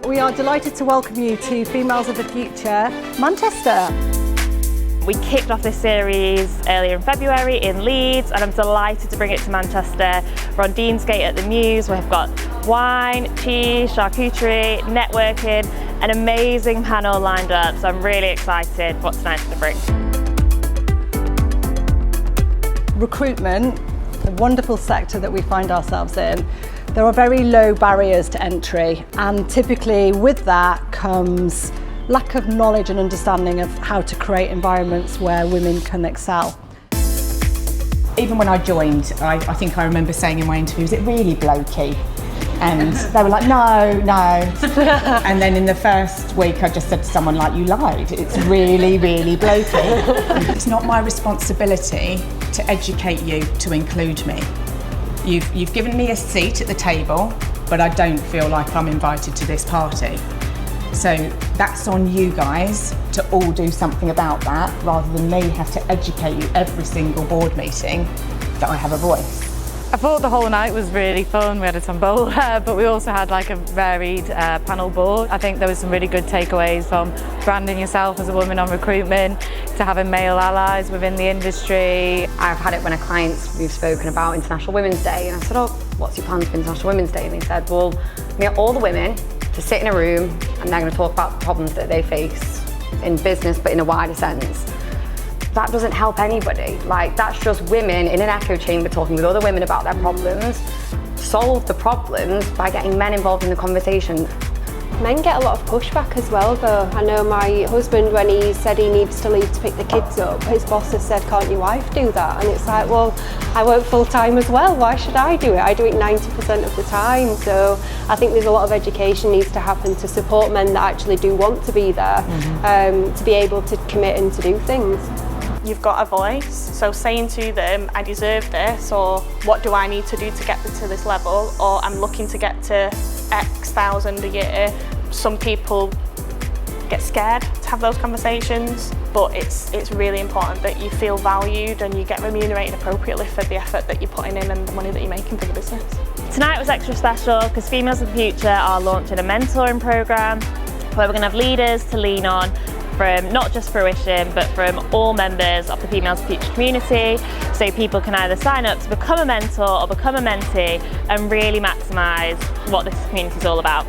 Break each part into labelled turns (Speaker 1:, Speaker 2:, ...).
Speaker 1: We are delighted to welcome you to Females of the Future Manchester.
Speaker 2: We kicked off this series earlier in February in Leeds, and I'm delighted to bring it to Manchester. We're on Deansgate at the Mews. We've got wine, cheese, charcuterie, networking, an amazing panel lined up, so I'm really excited for what tonight's going to bring.
Speaker 1: Recruitment, a wonderful sector that we find ourselves in. There are very low barriers to entry, and typically with that comes lack of knowledge and understanding of how to create environments where women can excel.
Speaker 3: Even when I joined, I think I remember saying in my interview, is it really blokey? And they were like, no, no. And then in the first week, I just said to someone like, you lied. It's really, really blokey. It's not my responsibility to educate you to include me. You've given me a seat at the table, but I don't feel like I'm invited to this party. So that's on you guys to all do something about that, rather than me have to educate you every single board meeting that I have a voice.
Speaker 4: I thought the whole night was really fun. We had a tombola, but we also had like a varied panel board. I think there was some really good takeaways from branding yourself as a woman on recruitment, to having male allies within the industry.
Speaker 5: I've had it when we've spoken about International Women's Day, and I said, oh, what's your plans for International Women's Day? And they said, well, we get all the women to sit in a room and they're going to talk about the problems that they face in business, but in a wider sense. That doesn't help anybody. Like, that's just women in an echo chamber talking with other women about their problems. Solve the problems by getting men involved in the conversation.
Speaker 6: Men get a lot of pushback as well though. I know my husband, when he said he needs to leave to pick the kids up, his boss has said, can't your wife do that? And it's like, well, I work full time as well, why should I do it? I do it 90% of the time. So I think there's a lot of education needs to happen to support men that actually do want to be there, to be able to commit and to do things.
Speaker 7: You've got a voice, so saying to them, I deserve this, or what do I need to do to get to this level, or I'm looking to get to X thousand a year. Some people get scared to have those conversations, but it's really important that you feel valued and you get remunerated appropriately for the effort that you're putting in and the money that you're making for the business.
Speaker 2: Tonight was extra special because Females of the Future are launching a mentoring programme where we're going to have leaders to lean on from not just Fruition, but from all members of the Females of the Future community, so people can either sign up to become a mentor or become a mentee and really maximise what this community is all about.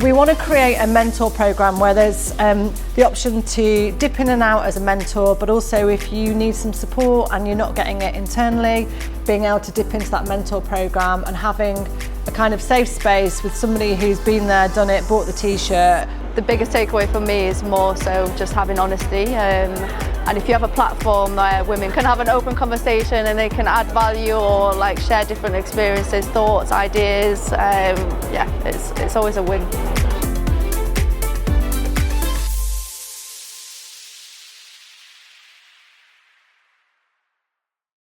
Speaker 1: We want to create a mentor programme where there's the option to dip in and out as a mentor, but also if you need some support and you're not getting it internally, being able to dip into that mentor programme and having a kind of safe space with somebody who's been there, done it, bought the t-shirt.
Speaker 4: The biggest takeaway for me is more so just having honesty, and if you have a platform where women can have an open conversation and they can add value or like share different experiences, thoughts, ideas, yeah, it's always a win.